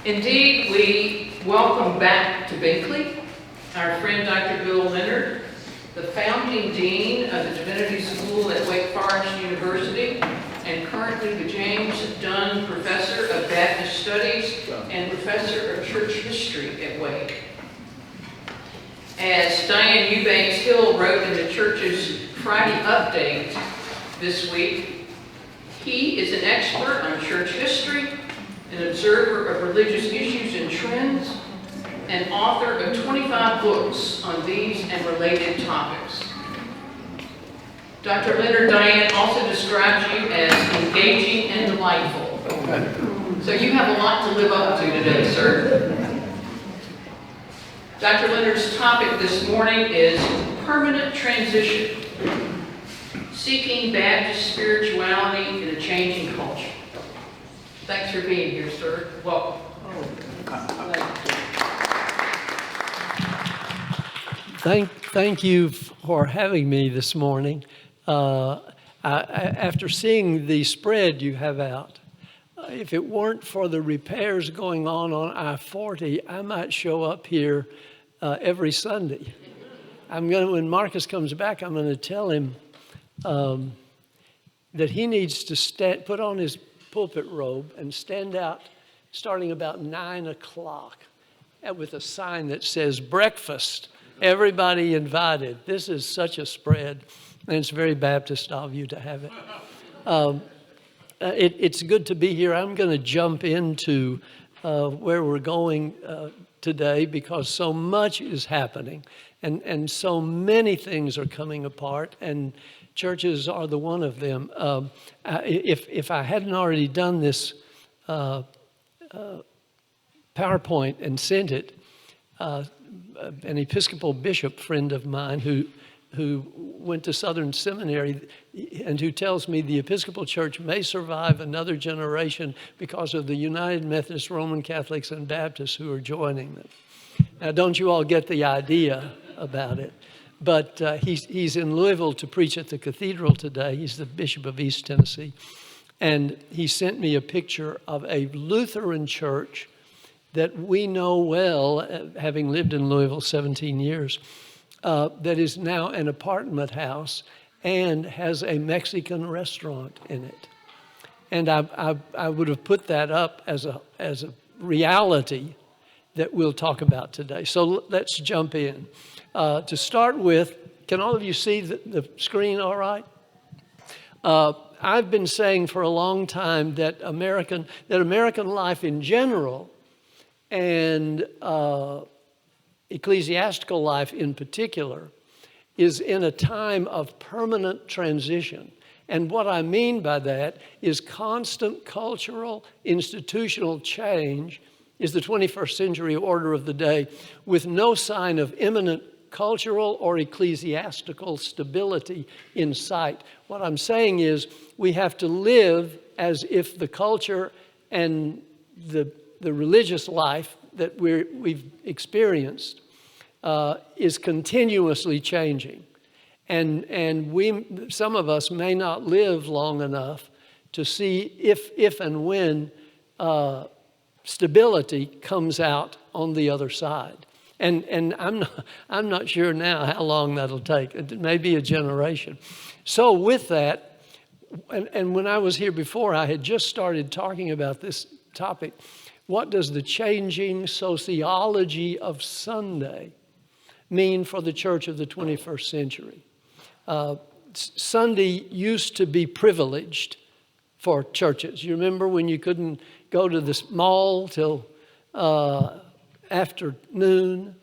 Indeed, we welcome back to Binkley our friend Dr. Bill Leonard, the founding dean of the Divinity School at Wake Forest University, and currently the James Dunn Professor of Baptist Studies and Professor of Church History at Wake. As Diane Eubanks Hill wrote in the church's Friday update this week, he is an expert on church history, an observer of religious issues and trends, and author of 25 books on these and related topics. Dr. Leonard, Diane also describes you as engaging and delightful. So you have a lot to live up to today, sir. Dr. Leonard's topic this morning is permanent transition, seeking Baptist spirituality in a changing culture. Thanks for being here, sir. Welcome. Thank you for having me this morning. After seeing the spread you have out, if it weren't for the repairs going on I-40, I might show up here every Sunday. When Marcus comes back, I'm going to tell him that he needs to put on his pulpit robe and stand out starting about 9 o'clock with a sign that says breakfast. Everybody invited. This is such a spread, and it's very Baptist of you to have it. It's good to be here. I'm going to jump into where we're going today because so much is happening, and so many things are coming apart, and churches are the one of them. If I hadn't already done this PowerPoint and sent it, an Episcopal bishop friend of mine who went to Southern Seminary and who tells me the Episcopal Church may survive another generation because of the United Methodist, Roman Catholics, and Baptists who are joining them. Now, don't you all get the idea about it? But he's in Louisville to preach at the cathedral today. He's the Bishop of East Tennessee. And he sent me a picture of a Lutheran church that we know well, having lived in Louisville 17 years, that is now an apartment house and has a Mexican restaurant in it. And I would have put that up as a reality that we'll talk about today. So let's jump in. To start with, can all of you see the screen all right? I've been saying for a long time that American life in general and ecclesiastical life in particular is in a time of permanent transition. And what I mean by that is constant cultural, institutional change is the 21st century order of the day with no sign of imminent cultural or ecclesiastical stability in sight. What I'm saying is we have to live as if the culture and the religious life that we've experienced is continuously changing. And some of us may not live long enough to see if and when stability comes out on the other side. And I'm not sure now how long that'll take. It may be a generation. So with that, and when I was here before, I had just started talking about this topic. What does the changing sociology of Sunday mean for the church of the 21st century? Sunday used to be privileged for churches. You remember when you couldn't go to the mall till afternoon?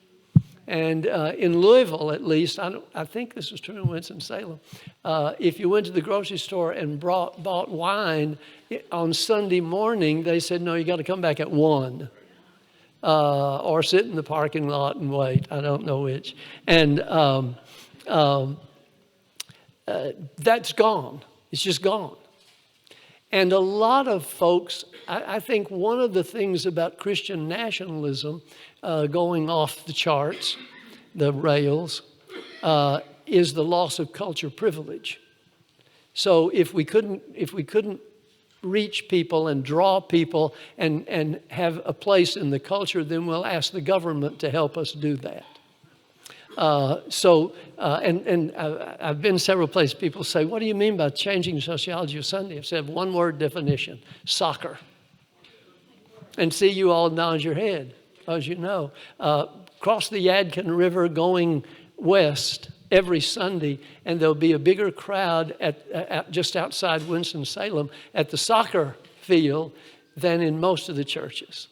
And in Louisville, at least, I think this is true in Winston-Salem, if you went to the grocery store and bought wine on Sunday morning, they said, no, you got to come back at 1 or sit in the parking lot and wait. I don't know which. And that's gone. It's just gone. And a lot of folks, I think one of the things about Christian nationalism going off the charts, the rails, is the loss of culture privilege. So if we couldn't reach people and draw people and have a place in the culture, then we'll ask the government to help us do that. I've been several places. People say, what do you mean by changing sociology of Sunday? I've said one word definition: soccer. And see, you all nod your head, as you know. Cross the Yadkin River going west every Sunday, and there'll be a bigger crowd at just outside Winston-Salem at the soccer field than in most of the churches.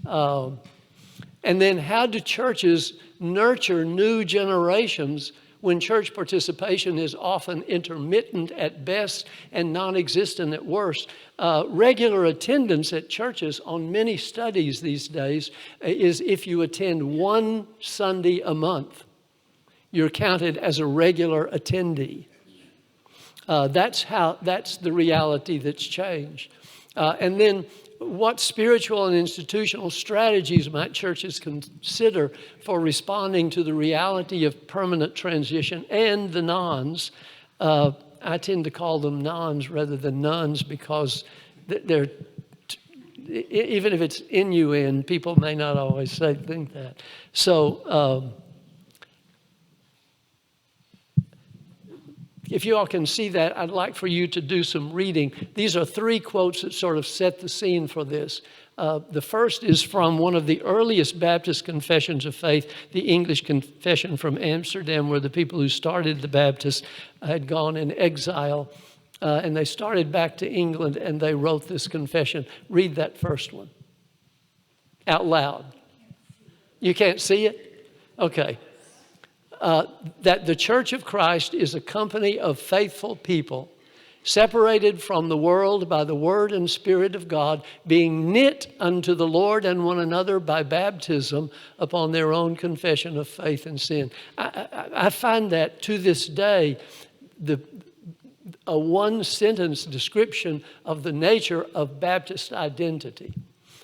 And then how do churches nurture new generations when church participation is often intermittent at best and non-existent at worst? Regular attendance at churches on many studies these days is if you attend one Sunday a month, you're counted as a regular attendee. That's the reality that's changed. And then what spiritual and institutional strategies might churches consider for responding to the reality of permanent transition and the nons? I tend to call them nons rather than nuns because they're, even if it's N-U-N, people may not always think that. So if you all can see that, I'd like for you to do some reading. These are 3 quotes that sort of set the scene for this. The first is from one of the earliest Baptist confessions of faith, the English Confession from Amsterdam, where the people who started the Baptists had gone in exile. And they started back to England and they wrote this confession. Read that first one out loud. You can't see it? Okay. That the Church of Christ is a company of faithful people, separated from the world by the Word and Spirit of God, being knit unto the Lord and one another by baptism upon their own confession of faith and sin. I find that to this day a one-sentence description of the nature of Baptist identity.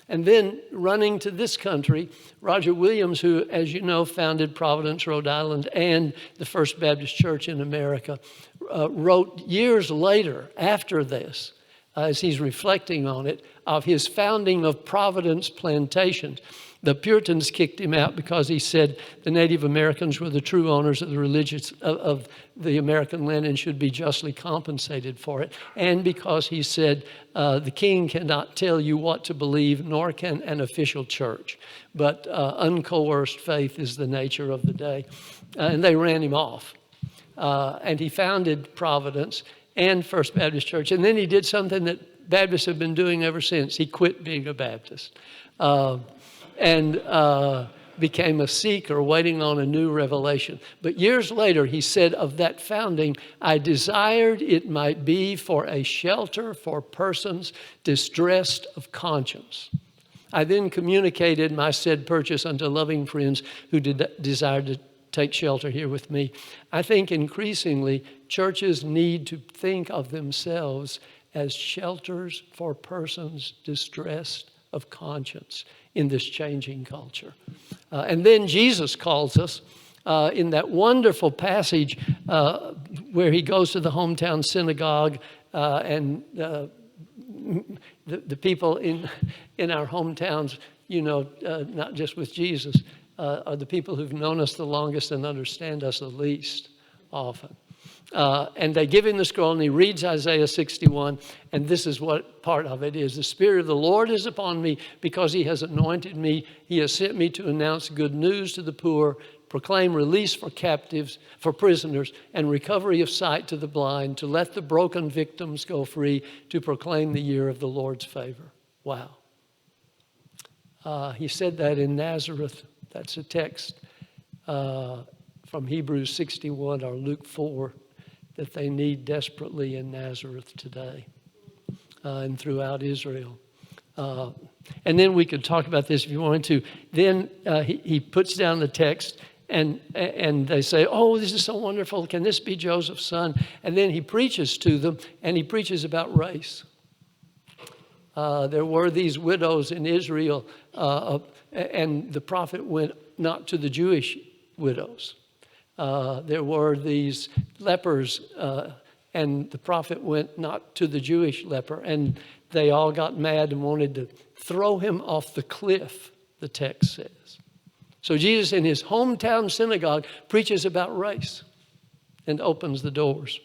And then running to this country, Roger Williams, who, as you know, founded Providence, Rhode Island, and the First Baptist Church in America, wrote years later, after this, as he's reflecting on it, of his founding of Providence plantations. The Puritans kicked him out because he said the Native Americans were the true owners of of the American land and should be justly compensated for it. And because he said the king cannot tell you what to believe, nor can an official church. But uncoerced faith is the nature of the day. And they ran him off. And he founded Providence and First Baptist Church. And then he did something that Baptists have been doing ever since. He quit being a Baptist. And became a seeker waiting on a new revelation. But years later, he said of that founding, I desired it might be for a shelter for persons distressed of conscience. I then communicated my said purchase unto loving friends who desired to take shelter here with me. I think increasingly churches need to think of themselves as shelters for persons distressed of conscience in this changing culture. And then Jesus calls us in that wonderful passage where he goes to the hometown synagogue and the people in our hometowns, you know, not just with Jesus, are the people who've known us the longest and understand us the least often. And they give him the scroll and he reads Isaiah 61, and this is what part of it is. The Spirit of the Lord is upon me because he has anointed me. He has sent me to announce good news to the poor, proclaim release for captives, for prisoners, and recovery of sight to the blind, to let the broken victims go free, to proclaim the year of the Lord's favor. Wow. He said that in Nazareth. That's a text from Hebrews 61 or Luke 4 that they need desperately in Nazareth today and throughout Israel. And then we could talk about this if you wanted to. Then he puts down the text and they say, oh, this is so wonderful. Can this be Joseph's son? And then he preaches to them, and he preaches about race. There were these widows in Israel, and the prophet went not to the Jewish widows. There were these lepers, and the prophet went not to the Jewish leper. And they all got mad and wanted to throw him off the cliff, the text says. So Jesus in his hometown synagogue preaches about race and opens the doors.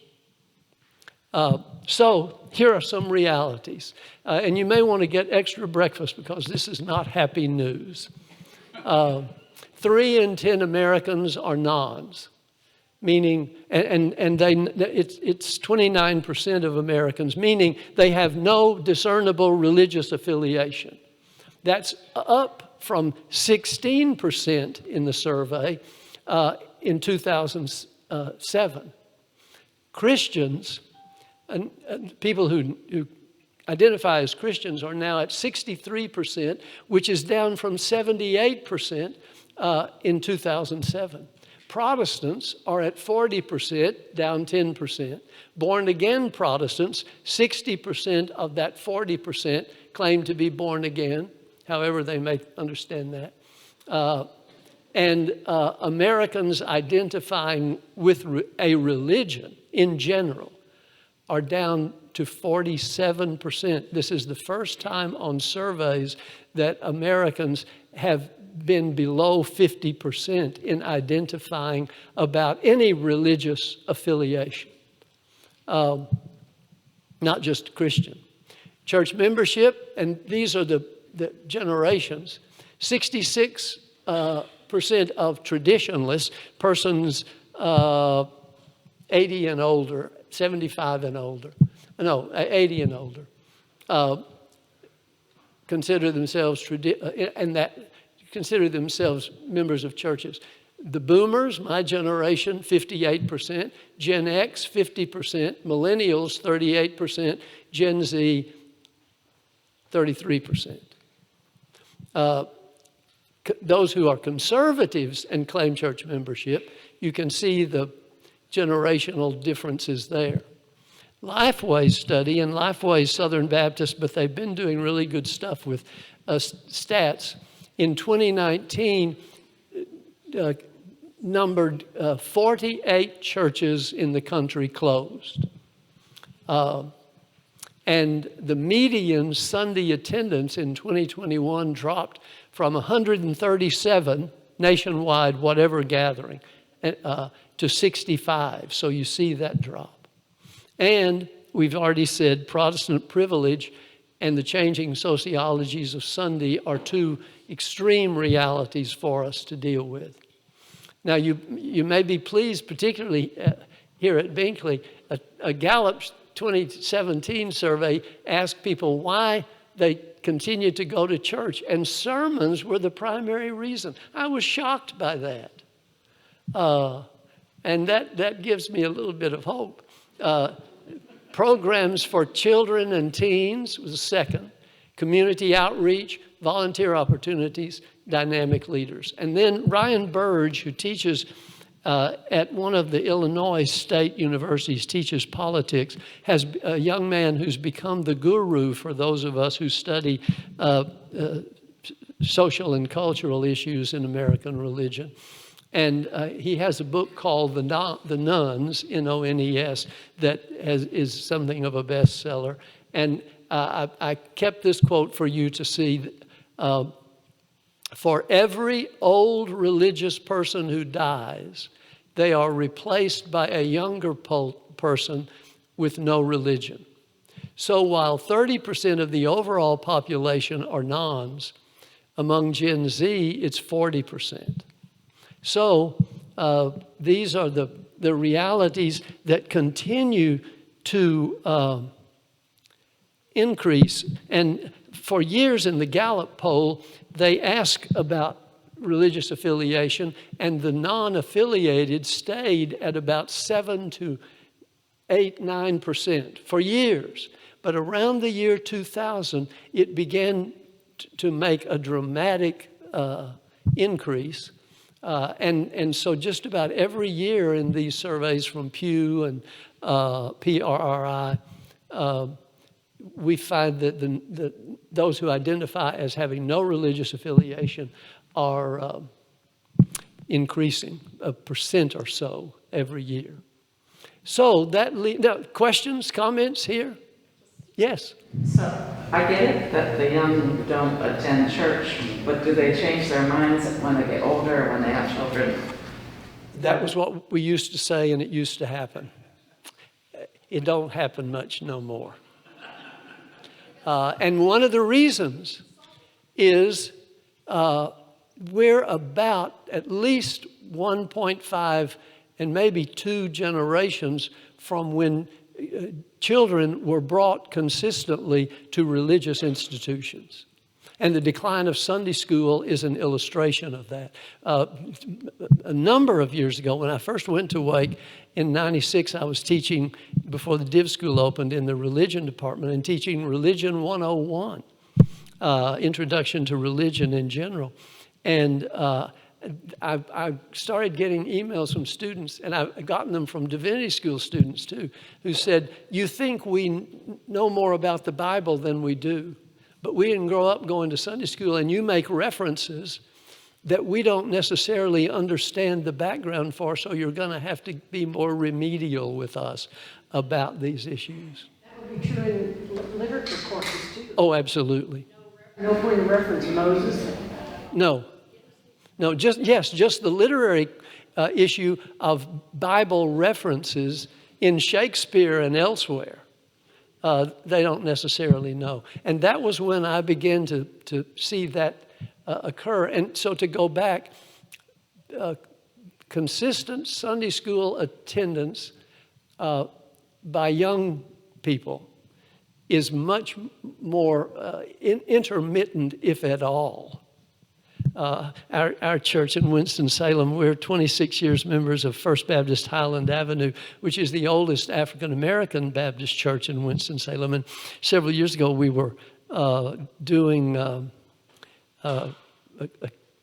So here are some realities. And you may want to get extra breakfast because this is not happy news. 3 in 10 Americans are nones, meaning, it's 29% of Americans, meaning they have no discernible religious affiliation. That's up from 16% in the survey in 2007. Christians, and people who identify as Christians are now at 63%, which is down from 78% in 2007. Protestants are at 40%, down 10%. Born-again Protestants, 60% of that 40% claim to be born again, however they may understand that. And Americans identifying with a religion in general are down to 47%. This is the first time on surveys that Americans have been below 50% in identifying about any religious affiliation, not just Christian. Church membership, and these are the generations, 66% of traditionalists, persons 80 and older, 75 and older, 80 and older, consider themselves consider themselves members of churches. The boomers, my generation, 58%, Gen X, 50%, millennials, 38%, Gen Z, 33%. Those who are conservatives and claim church membership, you can see the generational differences there. Lifeway's study, and Lifeway's Southern Baptist, but they've been doing really good stuff with stats. In 2019, numbered 48 churches in the country closed. And the median Sunday attendance in 2021 dropped from 137 nationwide, whatever gathering, to 65. So you see that drop. And we've already said Protestant privilege and the changing sociologies of Sunday are two extreme realities for us to deal with. Now, you may be pleased, particularly here at Binkley, a Gallup 2017 survey asked people why they continued to go to church, and sermons were the primary reason. I was shocked by that. And that gives me a little bit of hope. Programs for children and teens was the second. Community outreach, volunteer opportunities, dynamic leaders. And then Ryan Burge, who teaches at one of the Illinois state universities, teaches politics, has a young man who's become the guru for those of us who study social and cultural issues in American religion. And he has a book called The Nones, N-O-N-E-S, that is something of a bestseller. And I kept this quote for you to see. For every old religious person who dies, they are replaced by a younger person with no religion. So while 30% of the overall population are nones, among Gen Z, it's 40%. So these are the realities that continue to increase. And for years in the Gallup poll, they ask about religious affiliation, and the non-affiliated stayed at about 7 to 8, 9% for years. But around the year 2000, it began to make a dramatic increase. And so just about every year in these surveys from Pew and PRRI, we find that those who identify as having no religious affiliation are increasing 1% or so every year. So now, questions, comments here? Yes. So I get it that the young don't attend church, but do they change their minds when they get older or when they have children? That was what we used to say, and it used to happen. It don't happen much no more. And one of the reasons is we're about at least 1.5 and maybe 2 generations from when children were brought consistently to religious institutions. And the decline of Sunday school is an illustration of that. A number of years ago, when I first went to Wake in '96, I was teaching before the Div School opened in the religion department and teaching Religion 101, Introduction to Religion in general. And I started getting emails from students, and I've gotten them from divinity school students too, who said, "You think we know more about the Bible than we do, but we didn't grow up going to Sunday school, and you make references that we don't necessarily understand the background for, so you're going to have to be more remedial with us about these issues." That would be true in literature courses too. Oh, absolutely. No point of reference, Moses. No, just the literary issue of Bible references in Shakespeare and elsewhere. They don't necessarily know. And that was when I began to see that occur. And so to go back, consistent Sunday school attendance by young people is much more intermittent, if at all. Our church in Winston-Salem, we're 26 years members of First Baptist Highland Avenue, which is the oldest African-American Baptist church in Winston-Salem. And several years ago, we were doing a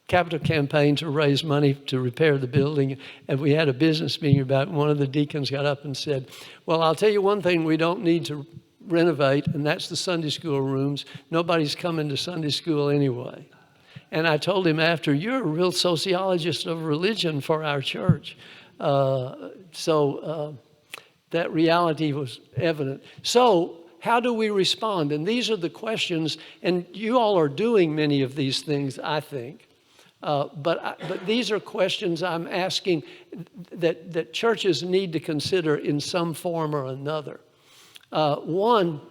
capital campaign to raise money to repair the building. And we had a business meeting about it. One of the deacons got up and said, "Well, I'll tell you one thing we don't need to renovate, and that's the Sunday school rooms. Nobody's coming to Sunday school anyway." And I told him after, "You're a real sociologist of religion for our church." So that reality was evident. So how do we respond? And these are the questions, and you all are doing many of these things, I think. But these are questions I'm asking that churches need to consider in some form or another. One,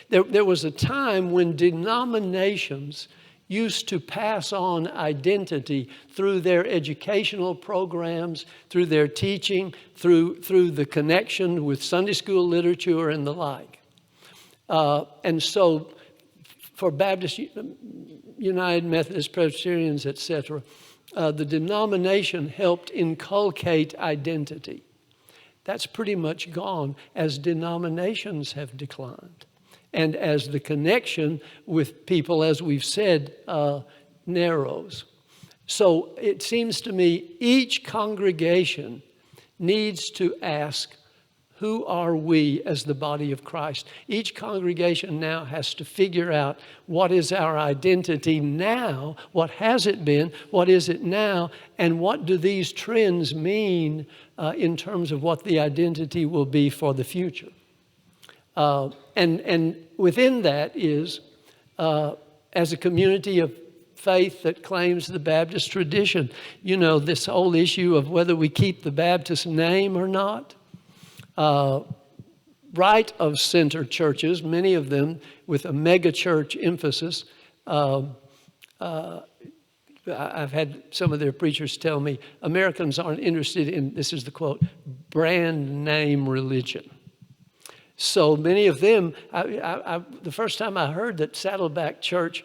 there was a time when denominations used to pass on identity through their educational programs, through their teaching, through the connection with Sunday school literature and the like. And so for Baptist, United Methodist, Presbyterians, etc., the denomination helped inculcate identity. That's pretty much gone as denominations have declined and as the connection with people, as we've said, narrows. So it seems to me each congregation needs to ask, who are we as the body of Christ? Each congregation now has to figure out what is our identity now, what has it been, what is it now, and what do these trends mean in terms of what the identity will be for the future. And within that is, as a community of faith that claims the Baptist tradition, you know, this whole issue of whether we keep the Baptist name or not. Right of center churches, many of them with a mega church emphasis. I've had some of their preachers tell me Americans aren't interested in, this is the quote, brand name religion. So many of them, the first time I heard that Saddleback Church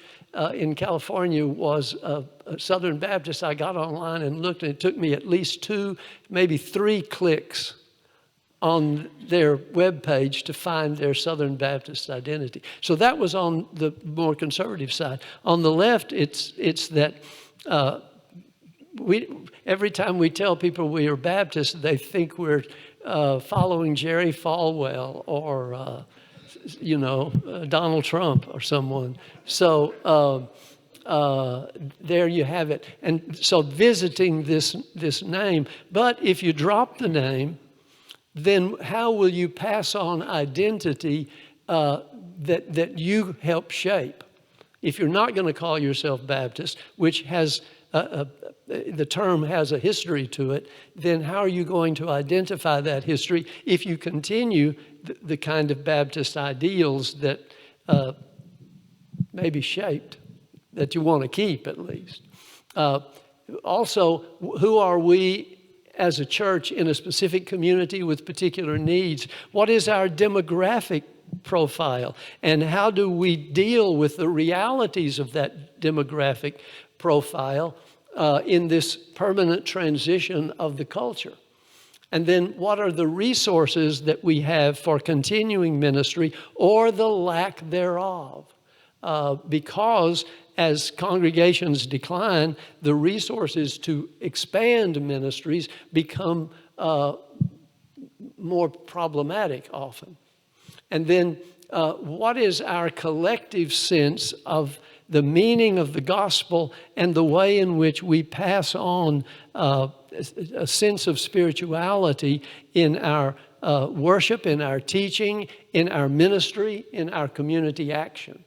in California was a Southern Baptist, I got online and looked, and it took me at least 2, maybe 3 clicks on their webpage to find their Southern Baptist identity. So that was on the more conservative side. On the left, it's that every time we tell people we are Baptist, they think we're following Jerry Falwell or Donald Trump or someone. So there you have it. And so visiting this name, but if you drop the name, then how will you pass on identity that you help shape? If you're not going to call yourself Baptist, which has the term has a history to it, then how are you going to identify that history if you continue the kind of Baptist ideals that may be shaped, that you want to keep at least? Also, who are we as a church in a specific community with particular needs? What is our demographic profile? And how do we deal with the realities of that demographic profile in this permanent transition of the culture? And then what are the resources that we have for continuing ministry or the lack thereof? Because as congregations decline, the resources to expand ministries become more problematic often. And then what is our collective sense of the meaning of the gospel and the way in which we pass on a sense of spirituality in our worship, in our teaching, in our ministry, in our community action?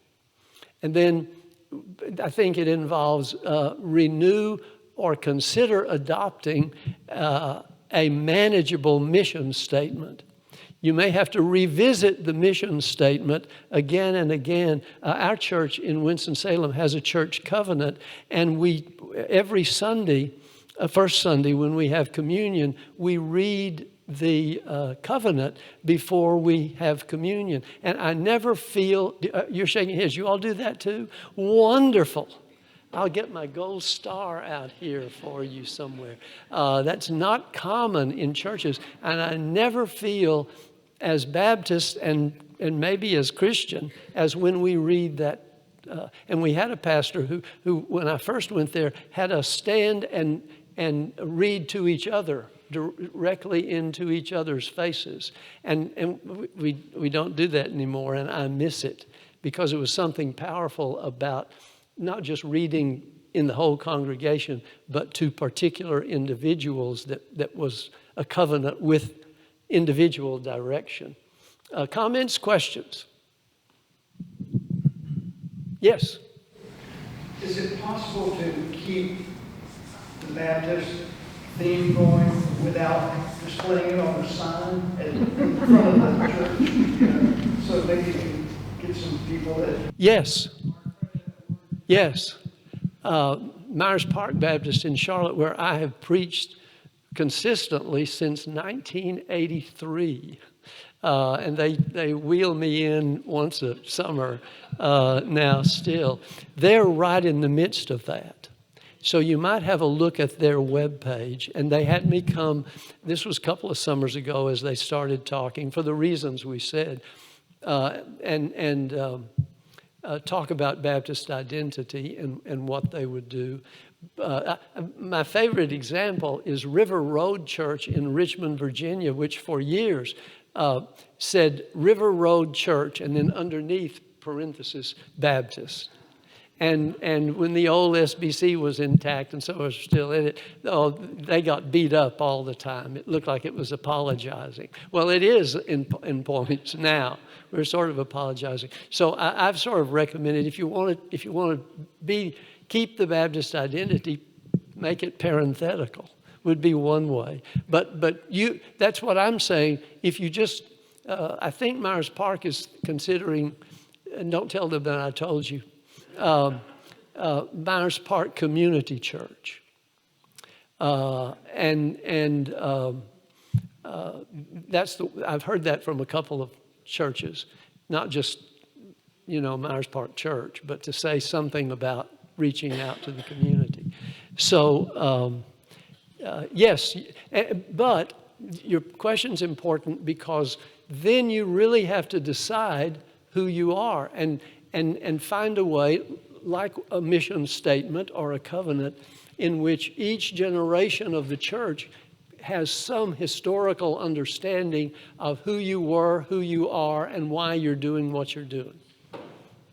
And then I think it involves renew or consider adopting a manageable mission statement. You may have to revisit the mission statement again and again. Our church in Winston-Salem has a church covenant, and we every Sunday, first Sunday when we have communion, we read the covenant before we have communion. And I never feel, you're shaking your heads, you all do that too? Wonderful. I'll get my gold star out here for you somewhere. That's not common in churches, and I never feel as Baptist and maybe as Christian as when we read that. And we had a pastor who, when I first went there, had us stand and read to each other, directly into each other's faces. And we don't do that anymore, and I miss it, because it was something powerful about not just reading in the whole congregation, but to particular individuals that was a covenant with individual direction. Comments, questions? Yes? Is it possible to keep the Baptist theme going without displaying it on the sign in front of the church? So maybe you can get some people that... Yes. Yes. Myers Park Baptist in Charlotte, where I have preached consistently since 1983. And they wheel me in once a summer now still. They're right in the midst of that. So you might have a look at their webpage. And they had me come, this was a couple of summers ago as they started talking, for the reasons we said, talk about Baptist identity and what they would do. My favorite example is River Road Church in Richmond, Virginia, which for years said River Road Church, and then underneath parenthesis, Baptist. And when the old SBC was intact and so was still in it, they got beat up all the time. It looked like it was apologizing. Well, it is in points now. We're sort of apologizing. So I've sort of recommended if you want to keep the Baptist identity, make it parenthetical. Would be one way. But that's what I'm saying. If you just, I think Myers Park is considering, and don't tell them that I told you, Myers Park Community Church. I've heard that from a couple of churches, not just, Myers Park Church, but to say something about reaching out to the community. So, yes, but your question's important, because then you really have to decide who you are and find a way, like a mission statement or a covenant, in which each generation of the church has some historical understanding of who you were, who you are, and why you're doing what you're doing.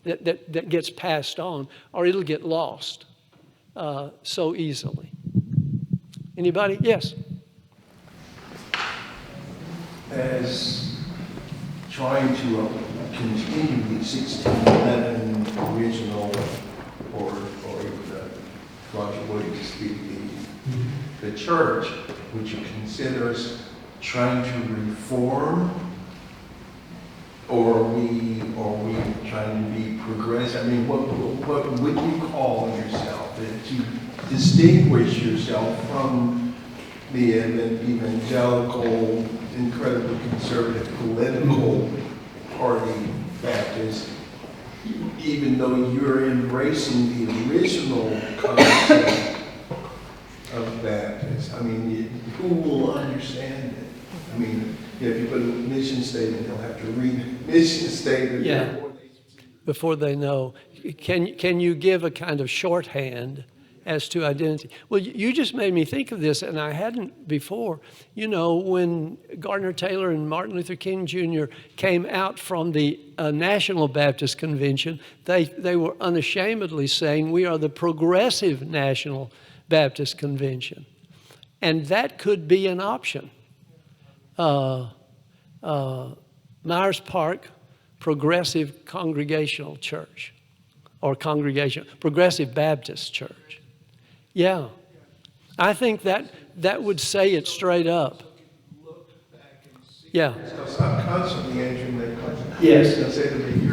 That gets passed on, or it'll get lost so easily. Anybody? Yes? as trying to continue the 1611 original, or Roger Williams speak, the church, would you consider us trying to reform, or are we trying to be progressive? I mean, what would you call yourself to distinguish yourself from the evangelical, incredibly conservative political party Baptist, even though you're embracing the original concept of Baptist? I mean, who will understand it? I mean, if you put a mission statement, they'll have to read the mission statement. Yeah. Before they know. Can you give a kind of shorthand as to identity? Well, you just made me think of this, and I hadn't before. You know, when Gardner Taylor and Martin Luther King Jr. came out from the National Baptist Convention, they were unashamedly saying, we are the Progressive National Baptist Convention. And that could be an option. Myers Park Progressive Congregational Church, or Progressive Baptist Church. Yeah, I think that would say it straight up. Yeah. So I'm constantly answering that question. Yes. They'll say to me,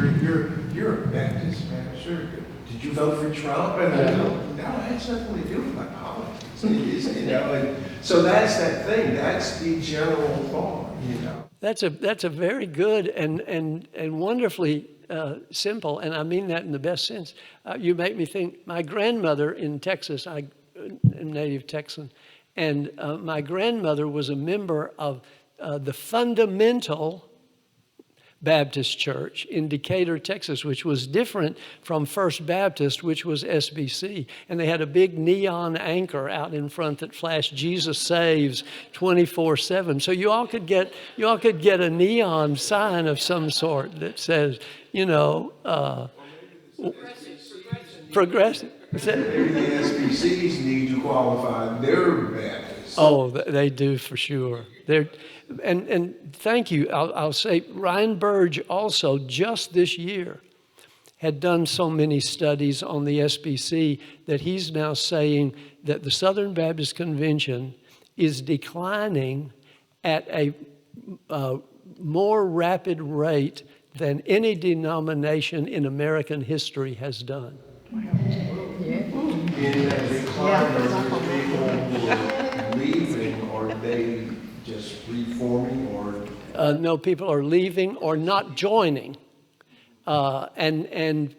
you're a Baptist, man. Sure. Did you vote for Trump? And no, it has nothing to do with my politics. You know, and so that's that thing. That's the general thought, you know. That's a very good and wonderfully simple, and I mean that in the best sense. You make me think. My grandmother in Texas, I am native Texan, and my grandmother was a member of the Fundamental Baptist Church in Decatur, Texas, which was different from First Baptist, which was SBC. And they had a big neon anchor out in front that flashed "Jesus Saves" 24/7. So you all could get a neon sign of some sort that says, you know, progressive. Maybe the SBCs need to qualify their Baptists. Oh, they do for sure. And thank you. I'll say Ryan Burge also just this year had done so many studies on the SBC that he's now saying that the Southern Baptist Convention is declining at a more rapid rate than any denomination in American history has done. In that decline, are people who are leaving, or are they just reforming, or? No, people are leaving or not joining. And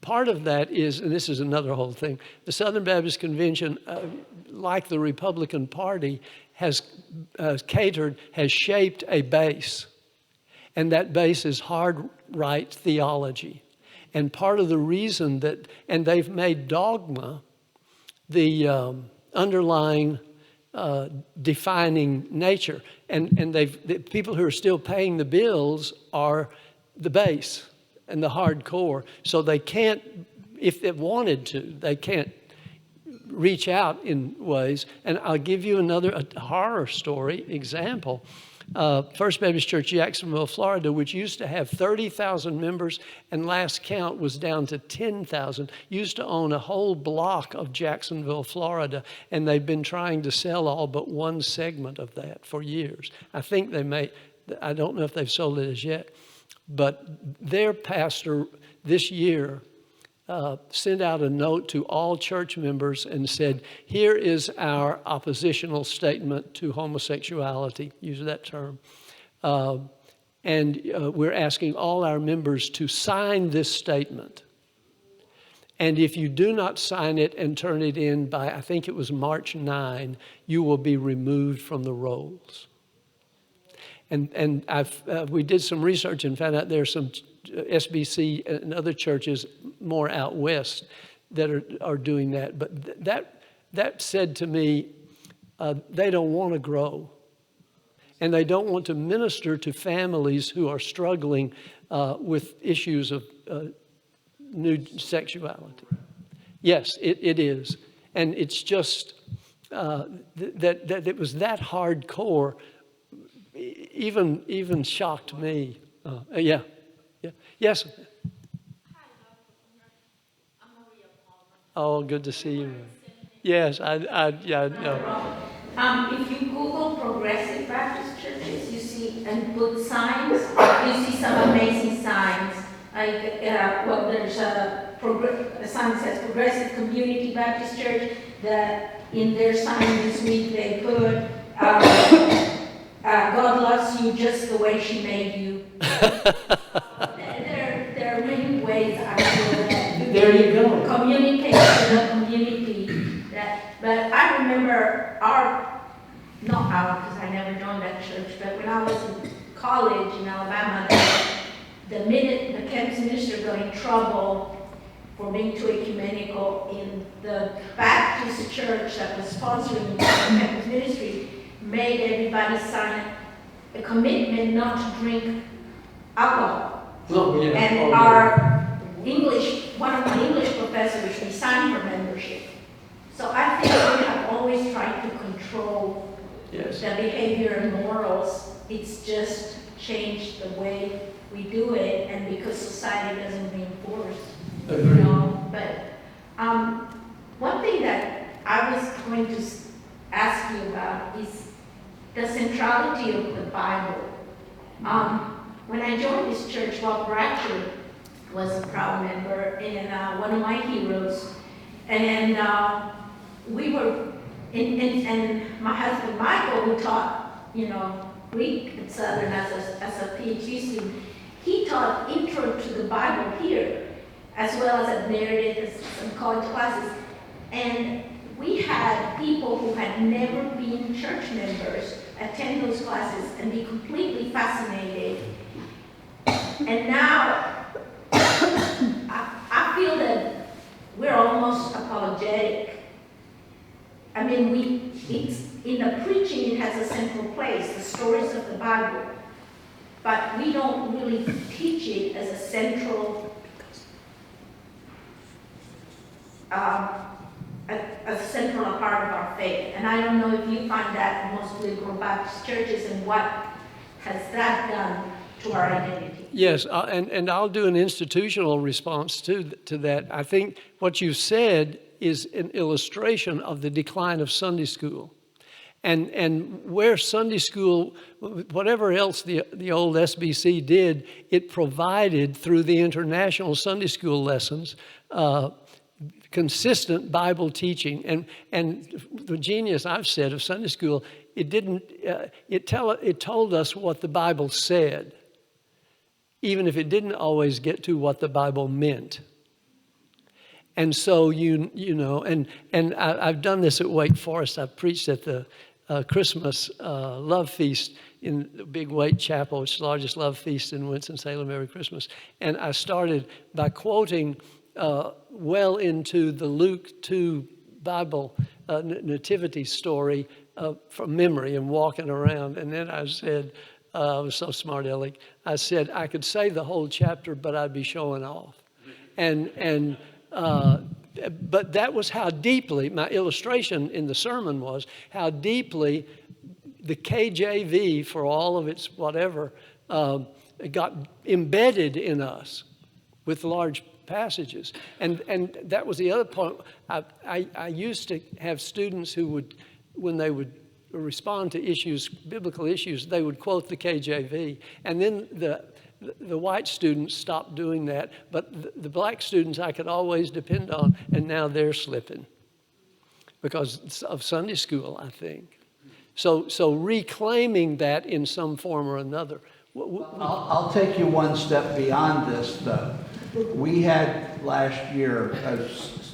part of that is, and this is another whole thing, the Southern Baptist Convention, like the Republican Party, has shaped a base. And that base is hard right theology. And part of the reason that, and they've made dogma the underlying defining nature. And the people who are still paying the bills are the base and the hardcore. So they can't, if they wanted to, they can't reach out in ways. And I'll give you a horror story example. First Baptist Church, Jacksonville, Florida, which used to have 30,000 members and last count was down to 10,000, used to own a whole block of Jacksonville, Florida, and they've been trying to sell all but one segment of that for years. I think they may, I don't know if they've sold it as yet, but their pastor this year sent out a note to all church members and said, here is our oppositional statement to homosexuality, use that term. And we're asking all our members to sign this statement. And if you do not sign it and turn it in by, I think it was March 9, you will be removed from the rolls. And we did some research and found out there's some SBC and other churches more out west that are doing that. But that said to me, they don't want to grow. And they don't want to minister to families who are struggling with issues of new sexuality. Yes, it is. And it's just that it was that hardcore. even shocked me. Yeah. Yes. Oh, good to see you. Yes, yeah, no. If you Google progressive Baptist churches, you see, and put signs, you see some amazing signs. Like, well, there's a sign that says Progressive Community Baptist Church, that in their sign this week they put, God loves you just the way she made you. There are many ways I feel that you There you go. communicate to the community. But I remember not our, because I never joined that church, but when I was in college in Alabama, the minute the campus minister got in trouble for being too ecumenical in the Baptist church that was sponsoring the campus ministry, made everybody sign a commitment not to drink alcohol. Oh, yeah. And one of my English professors resigned her membership. So I think we have always tried to control Yes. the behavior and morals. It's just changed the way we do it, and because society doesn't reinforce, Agreed. But one thing that I was going to ask you about is the centrality of the Bible. When I joined this church, Bob Bratcher was a proud member and one of my heroes, and we were, and my husband Michael, who taught, Greek and Southern as a PhD student, he taught intro to the Bible here, as well as at Meredith, some college classes. And we had people who had never been church members attend those classes and be completely fascinated. And now, I feel that we're almost apologetic. I mean, in the preaching, it has a central place, the stories of the Bible. But we don't really teach it as a central, a central part of our faith. And I don't know if you find that in most liberal Baptist churches, and what has that done to our identity? Yes, and I'll do an institutional response to that. I think what you said is an illustration of the decline of Sunday school. And where Sunday school, whatever else the old SBC did, it provided through the international Sunday school lessons consistent Bible teaching. And the genius I've said of Sunday school, it told us what the Bible said, even if it didn't always get to what the Bible meant. And so, I've done this at Wake Forest. I've preached at the Christmas love feast in the Big Wake Chapel. It's the largest love feast in Winston-Salem every Christmas. And I started by quoting well into the Luke 2 Bible nativity story from memory and walking around. And then I said, I was so smart aleck, I said I could say the whole chapter, but I'd be showing off. But that was how deeply, my illustration in the sermon was, how deeply the KJV, for all of its whatever, got embedded in us with large passages. And that was the other point. I used to have students who would, when they would respond to issues, biblical issues, they would quote the KJV. And then the white students stopped doing that, but the black students I could always depend on, and now they're slipping because of Sunday school, I think. So reclaiming that in some form or another. I'll take you one step beyond this, though. We had last year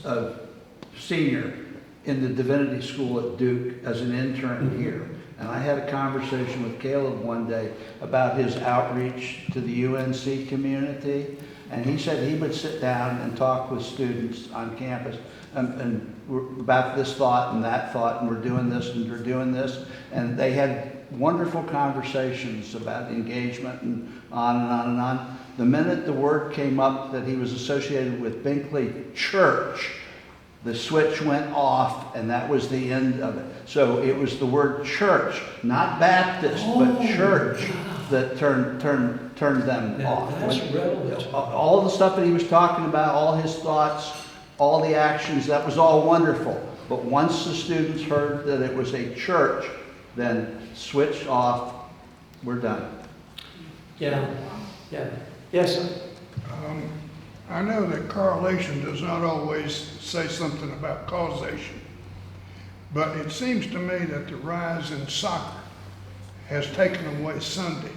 a senior in the divinity school at Duke as an intern here. And I had a conversation with Caleb one day about his outreach to the UNC community. And he said he would sit down and talk with students on campus and about this thought and that thought, and we're doing this and we're doing this. And they had wonderful conversations about engagement and on and on and on. The minute the word came up that he was associated with Binkley Church, the switch went off, and that was the end of it. So it was the word church, not Baptist, but church, that turned them off. That's relevant. All the stuff that he was talking about, all his thoughts, all the actions, that was all wonderful. But once the students heard that it was a church, then switched off, we're done. Yeah, yeah. Yes, sir. I know that correlation does not always say something about causation, but it seems to me that the rise in soccer has taken away Sunday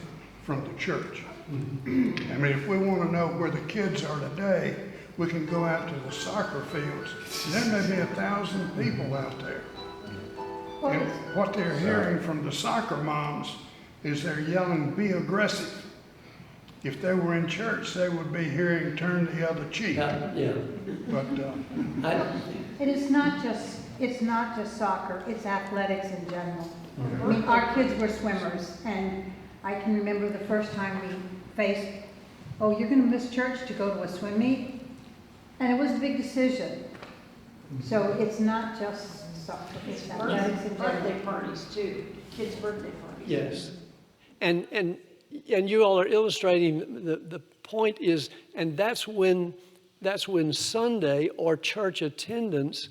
from the church. I mean, if we want to know where the kids are today, we can go out to the soccer fields. There may be 1,000 people out there. And what they're hearing from the soccer moms is they're yelling, "Be aggressive." If they were in church, they would be hearing, "Turn the other cheek." Yeah. But It's not just soccer, it's athletics in general. I mean, our kids were swimmers, and I can remember the first time we faced, oh, you're gonna miss church to go to a swim meet? And it was a big decision. So it's not just soccer, it's athletics in general. Birthday parties too, kids' birthday parties. Yes. And you all are illustrating the point is, and that's when Sunday or church attendance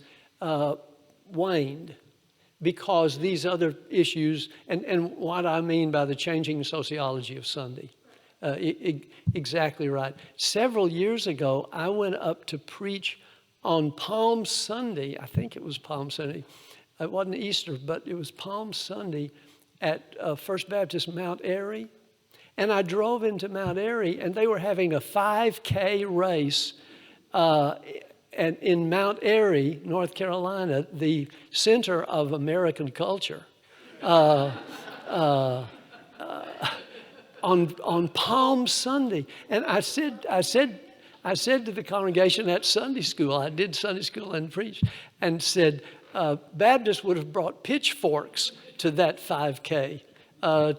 waned, because these other issues, and what I mean by the changing sociology of Sunday. Exactly right. Several years ago, I went up to preach on Palm Sunday. I think it was Palm Sunday. It wasn't Easter, but it was Palm Sunday at First Baptist Mount Airy. And I drove into Mount Airy, and they were having a 5K race and in Mount Airy, North Carolina, the center of American culture. On Palm Sunday. And I said to the congregation at Sunday school, I did Sunday school and preached, and said, Baptists would have brought pitchforks to that 5K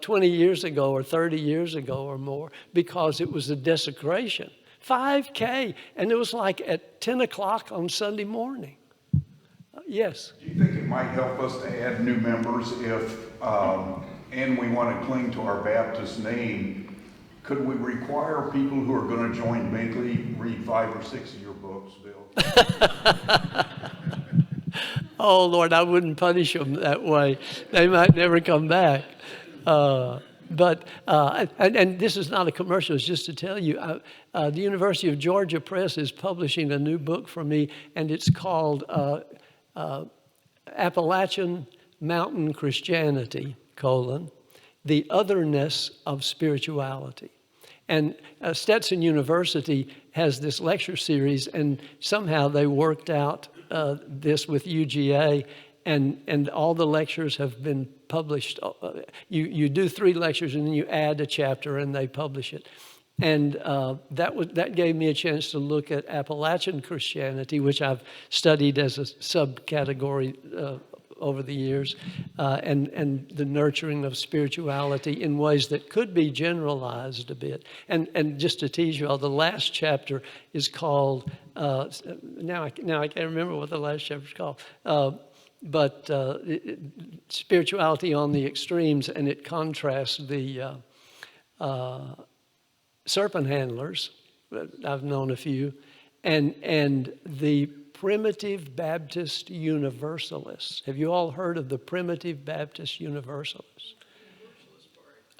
20 years ago or 30 years ago or more, because it was a desecration. 5K, and it was like at 10 o'clock on Sunday morning. Yes? Do you think it might help us to add new members if, and we want to cling to our Baptist name, could we require people who are going to join Binkley read 5 or 6 of your books, Bill? Oh, Lord, I wouldn't punish them that way. They might never come back. But this is not a commercial, it's just to tell you, the University of Georgia Press is publishing a new book for me, and it's called Appalachian Mountain Christianity, The Otherness of Spirituality. And Stetson University has this lecture series, and somehow they worked out this with UGA, and all the lectures have been published. You do 3 lectures, and then you add a chapter, and they publish it. And that gave me a chance to look at Appalachian Christianity, which I've studied as a subcategory over the years, and the nurturing of spirituality in ways that could be generalized a bit. And just to tease you all, the last chapter is called, now I can't remember what the last chapter is called, but spirituality on the extremes, and it contrasts the serpent handlers, I've known a few, and the primitive Baptist Universalists. Have you all heard of the primitive Baptist Universalists?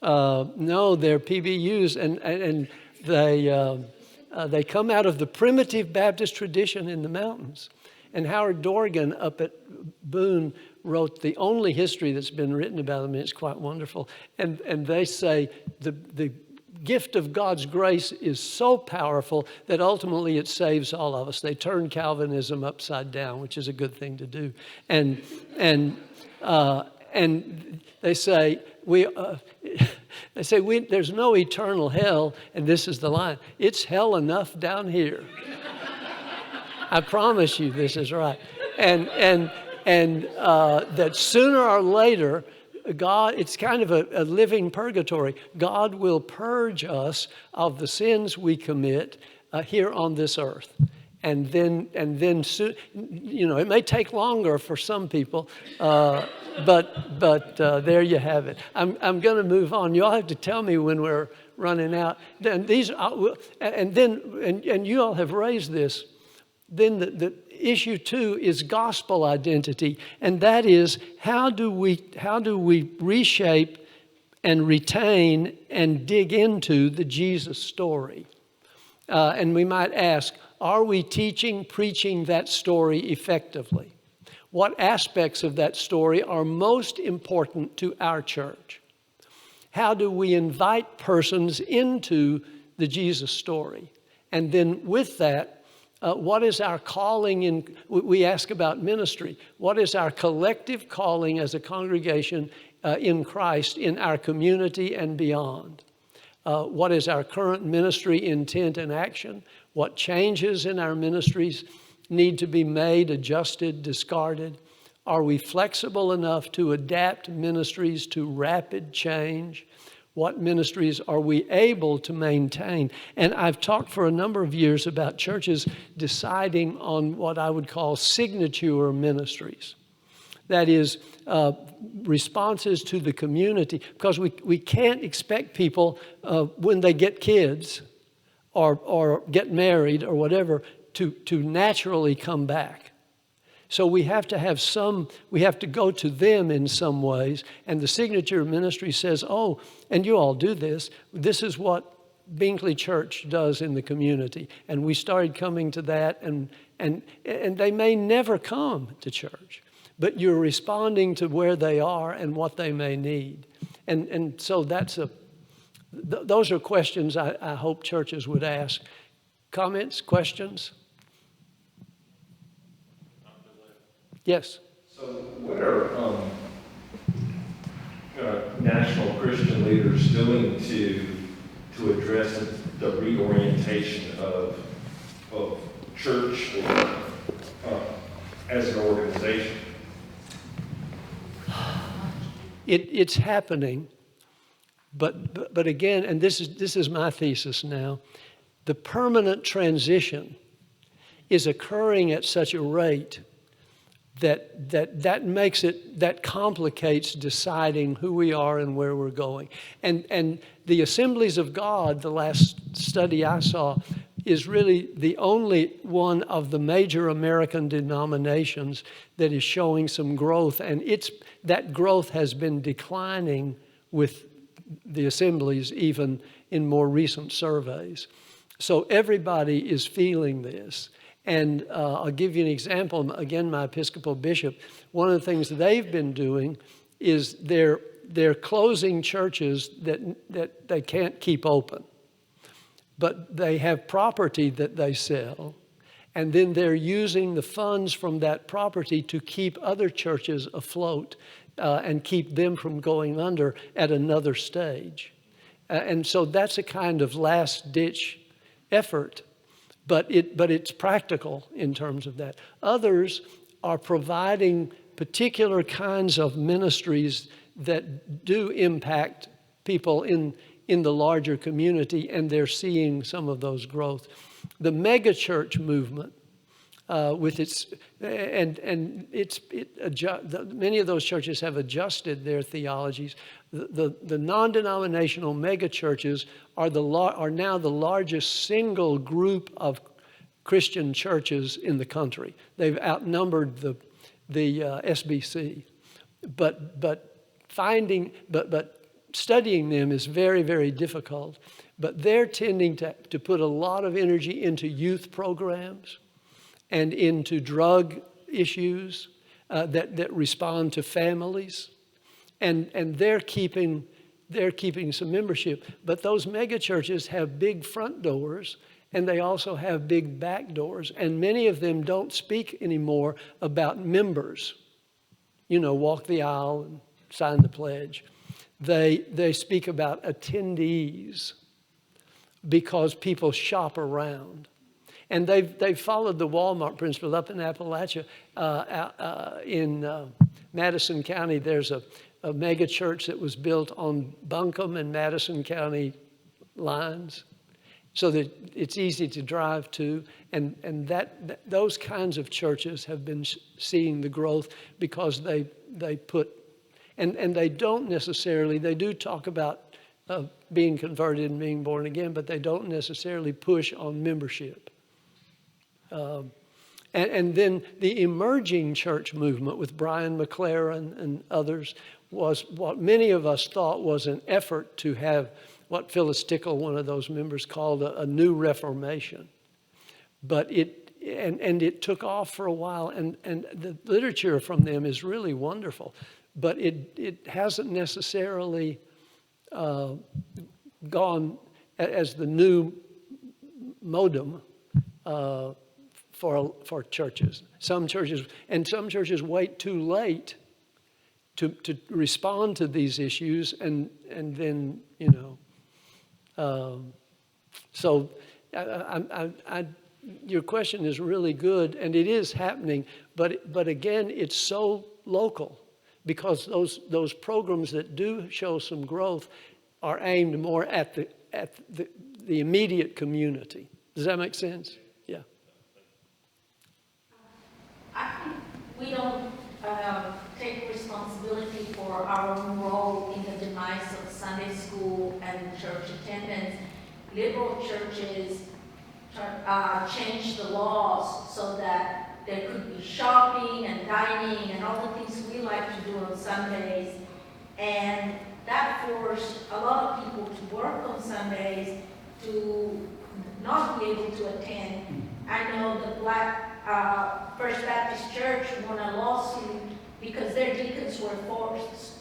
No, they're PBUs, and they come out of the primitive Baptist tradition in the mountains. And Howard Dorgan up at Boone wrote the only history that's been written about them, and it's quite wonderful. And they say the gift of God's grace is so powerful that ultimately it saves all of us. They turn Calvinism upside down, which is a good thing to do. And they say there's no eternal hell, and this is the line: it's hell enough down here. I promise you this is right. And that sooner or later, God, it's kind of a living purgatory. God will purge us of the sins we commit here on this earth. And then soon, it may take longer for some people, but there you have it. I'm going to move on. You all have to tell me when we're running out. Then and you all have raised this. Then the issue 2 is gospel identity, and that is how do we reshape and retain and dig into the Jesus story? And we might ask, are we teaching, preaching that story effectively? What aspects of that story are most important to our church? How do we invite persons into the Jesus story? And then with that, what is our calling we ask about ministry. What is our collective calling as a congregation in Christ in our community and beyond? What is our current ministry intent and action? What changes in our ministries need to be made, adjusted, discarded? Are we flexible enough to adapt ministries to rapid change? What ministries are we able to maintain? And I've talked for a number of years about churches deciding on what I would call signature ministries. That is, responses to the community, because we can't expect people when they get kids or get married or whatever to naturally come back. So we have to go to them in some ways, and the signature ministry says, oh, and you all do this is what Binkley Church does in the community. And we started coming to that, and they may never come to church, but you're responding to where they are and what they may need. And so those are questions I hope churches would ask. Comments, questions? Yes. So what are national Christian leaders doing to address the reorientation of church as an organization? It's happening, but again, and this is my thesis now, the permanent transition is occurring at such a rate that complicates deciding who we are and where we're going. And the Assemblies of God, the last study I saw, is really the only one of the major American denominations that is showing some growth. And that growth has been declining with the assemblies, even in more recent surveys. So everybody is feeling this. And I'll give you an example. Again, my Episcopal bishop, one of the things they've been doing is they're closing churches that they can't keep open. But they have property that they sell, and then they're using the funds from that property to keep other churches afloat and keep them from going under at another stage. And so that's a kind of last-ditch effort. But it's practical in terms of that. Others are providing particular kinds of ministries that do impact people in the larger community, and they're seeing some of those growth. The megachurch movement, many of those churches have adjusted their theologies. The non-denominational megachurches are now the largest single group of Christian churches in the country. They've outnumbered the SBC, but studying them is very, very difficult. But they're tending to put a lot of energy into youth programs and into drug issues that respond to families. And they're keeping some membership. But those mega churches have big front doors, and they also have big back doors. And many of them don't speak anymore about members. Walk the aisle and sign the pledge. They speak about attendees because people shop around. And they've followed the Walmart principle up in Appalachia. In Madison County, there's a mega church that was built on Buncombe and Madison County lines. so that it's easy to drive to. And those kinds of churches have been seeing the growth because they put, and they don't necessarily, they do talk about being converted and being born again, but they don't necessarily push on membership. And then the emerging church movement with Brian McLaren and others was what many of us thought was an effort to have what Phyllis Tickle, one of those members, called a new reformation. But it took off for a while, and the literature from them is really wonderful. But it hasn't necessarily gone as the new modem for churches. Some churches wait too late to respond to these issues, and then so your question is really good, and it is happening, but again, it's so local, because those programs that do show some growth are aimed more at the immediate community. Does that make sense? Yeah. I think we don't take responsibility for our own role in the demise of Sunday school and church attendance. Liberal churches changed the laws so that there could be shopping and dining and all the things we like to do on Sundays. And that forced a lot of people to work on Sundays to not be able to attend. I know the Black First Baptist Church won a lawsuit because their deacons were forced.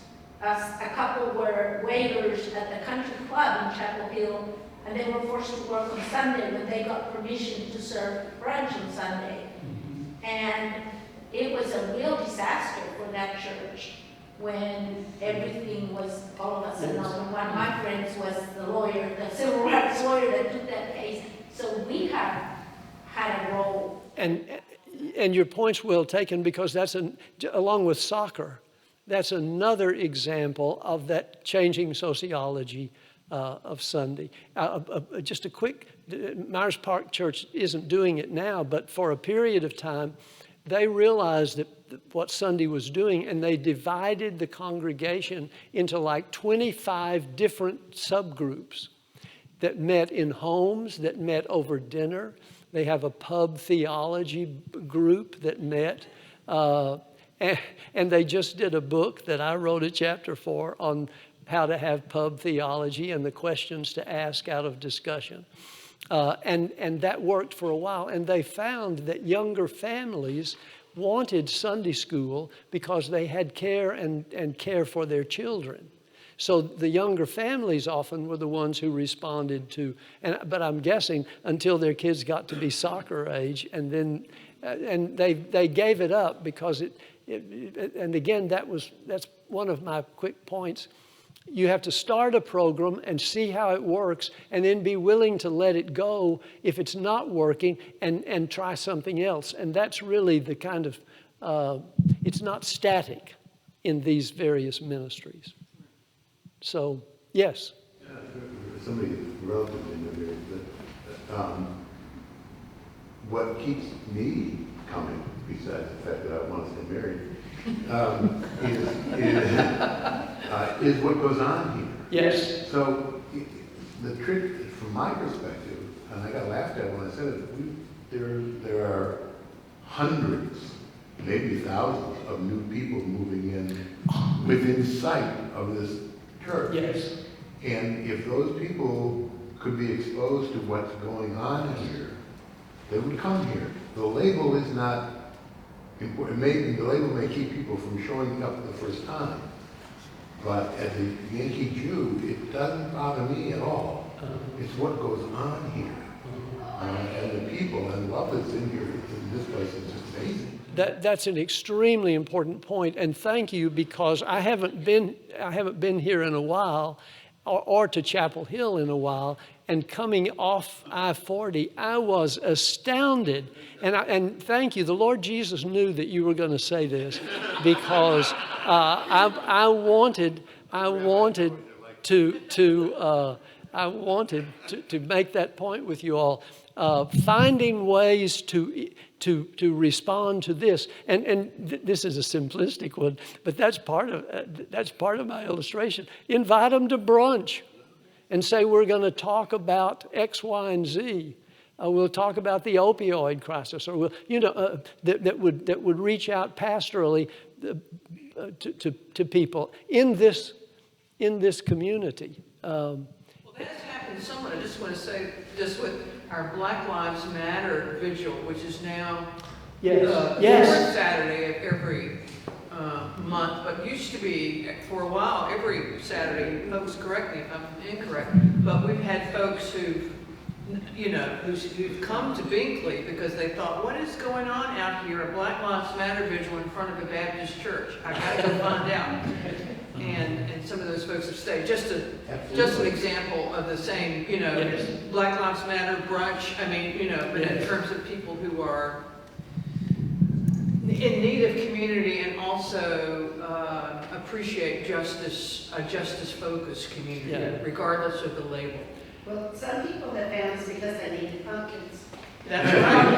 A couple were waiters at the country club in Chapel Hill, and they were forced to work on Sunday when they got permission to serve brunch on Sunday. And it was a real disaster for that church when everything was all of a sudden on. One of my friends was the lawyer, the civil rights lawyer that took that case. So we have had a role. And your point's well taken, because that's along with soccer, that's another example of that changing sociology of Sunday. Just a quick, Myers Park Church isn't doing it now, but for a period of time, they realized that what Sunday was doing, and they divided the congregation into like 25 different subgroups that met in homes, that met over dinner. They have a pub theology group that met. And they just did a book that I wrote a chapter for on how to have pub theology and the questions to ask out of discussion. And that worked for a while. And they found that younger families wanted Sunday school because they had care and care for their children. So the younger families often were the ones who responded to, but I'm guessing until their kids got to be soccer age, and then and they gave it up because and again, that's one of my quick points. You have to start a program and see how it works, and then be willing to let it go if it's not working, and try something else. And that's really the kind of, it's not static in these various ministries. So, yes? Somebody relatively new here, but what keeps me coming, besides the fact that I want to stay married, is what goes on here. Yes. So the trick, from my perspective, and I got laughed at when I said it, there are hundreds, maybe thousands of new people moving in within sight of this church. Yes. And if those people could be exposed to what's going on here, they would come here. The label is not important. The label may keep people from showing up the first time, but as a Yankee Jew, it doesn't bother me at all. It's what goes on here, and the people and love that's in here in this place is just amazing. That's an extremely important point, and thank you, because I haven't been here in a while, or to Chapel Hill in a while, and coming off I-40, I was astounded. And thank you, the Lord Jesus knew that you were going to say this, because I wanted to I wanted to make that point with you all. Finding ways to respond to this, and this is a simplistic one, but that's part of my illustration. Invite them to brunch, and say we're going to talk about X, Y, and Z. We'll talk about the opioid crisis, or that would reach out pastorally to people in this community. Well, that has happened somewhat. I just want to say this with our Black Lives Matter vigil, which is now fourth Saturday of every month, but used to be for a while every Saturday. Folks, correct me if I'm incorrect, but we've had folks who've come to Binkley because they thought, what is going on out here? A Black Lives Matter vigil in front of a Baptist church. I got to go find out. And some of those folks have stayed. Just an example of the same, Black Lives Matter brunch. I mean, but in terms of people who are in need of community and also appreciate justice, a justice-focused community, regardless of the label. Well, some people have found us because they needed pumpkins. That's right.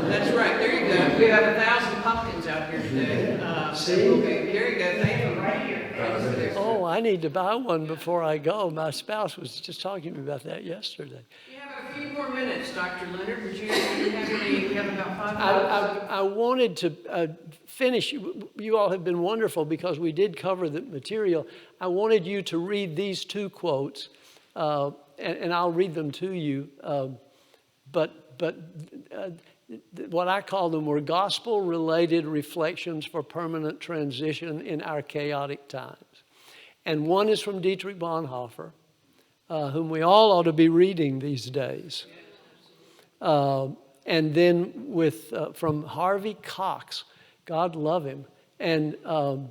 That's right. There you go. We have 1,000 pumpkins out here today. There you go. Thank you. Right here. Oh, I need to buy one before I go. My spouse was just talking to me about that yesterday. You have a few more minutes, Dr. Leonard. Would you have any? We have about 5 minutes. I wanted to finish. You all have been wonderful because we did cover the material. I wanted you to read these two quotes, and I'll read them to you. But what I call them were gospel-related reflections for permanent transition in our chaotic times. And one is from Dietrich Bonhoeffer, whom we all ought to be reading these days. And then from Harvey Cox, God love him. And the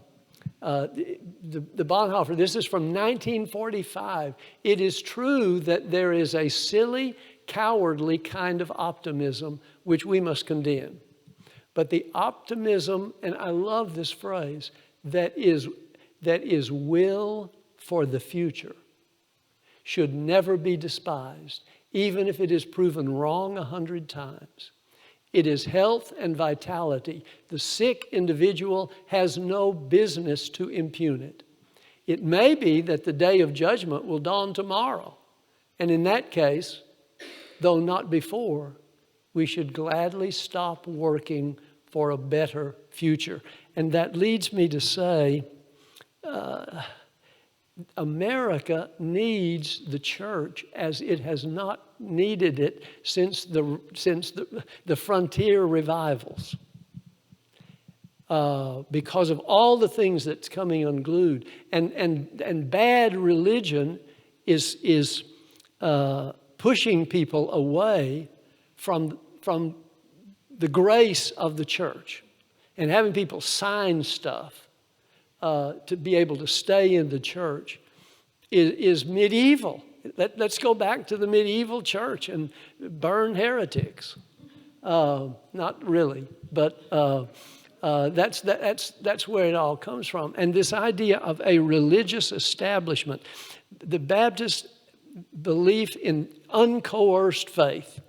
Bonhoeffer, this is from 1945. It is true that there is a silly, cowardly kind of optimism which we must condemn. But the optimism, and I love this phrase, that is will for the future should never be despised, even if it is proven wrong 100 times. It is health and vitality. The sick individual has no business to impugn it. It may be that the day of judgment will dawn tomorrow, and in that case, though not before, we should gladly stop working for a better future. And that leads me to say, America needs the church as it has not needed it since the frontier revivals. Because of all the things that's coming unglued. And bad religion is pushing people away from the grace of the church and having people sign stuff to be able to stay in the church is medieval. Let's go back to the medieval church and burn heretics. Not really, but that's where it all comes from. And this idea of a religious establishment, the Baptist belief in uncoerced faith,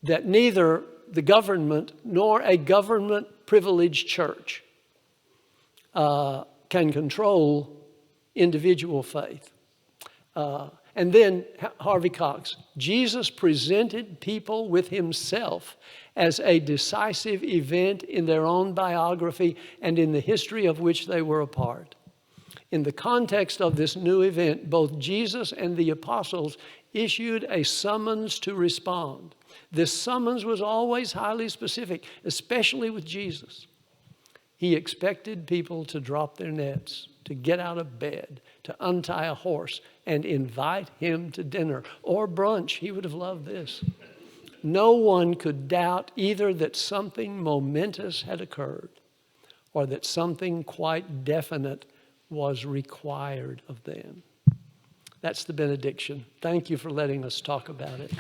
that neither the government nor a government privileged church can control individual faith. And then Harvey Cox, Jesus presented people with himself as a decisive event in their own biography and in the history of which they were a part. In the context of this new event, both Jesus and the apostles issued a summons to respond. This summons was always highly specific, especially with Jesus. He expected people to drop their nets, to get out of bed, to untie a horse and invite him to dinner or brunch. He would have loved this. No one could doubt either that something momentous had occurred or that something quite definite was required of them. That's the benediction. Thank you for letting us talk about it.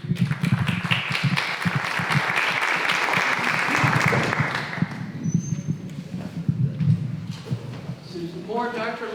More, Dr.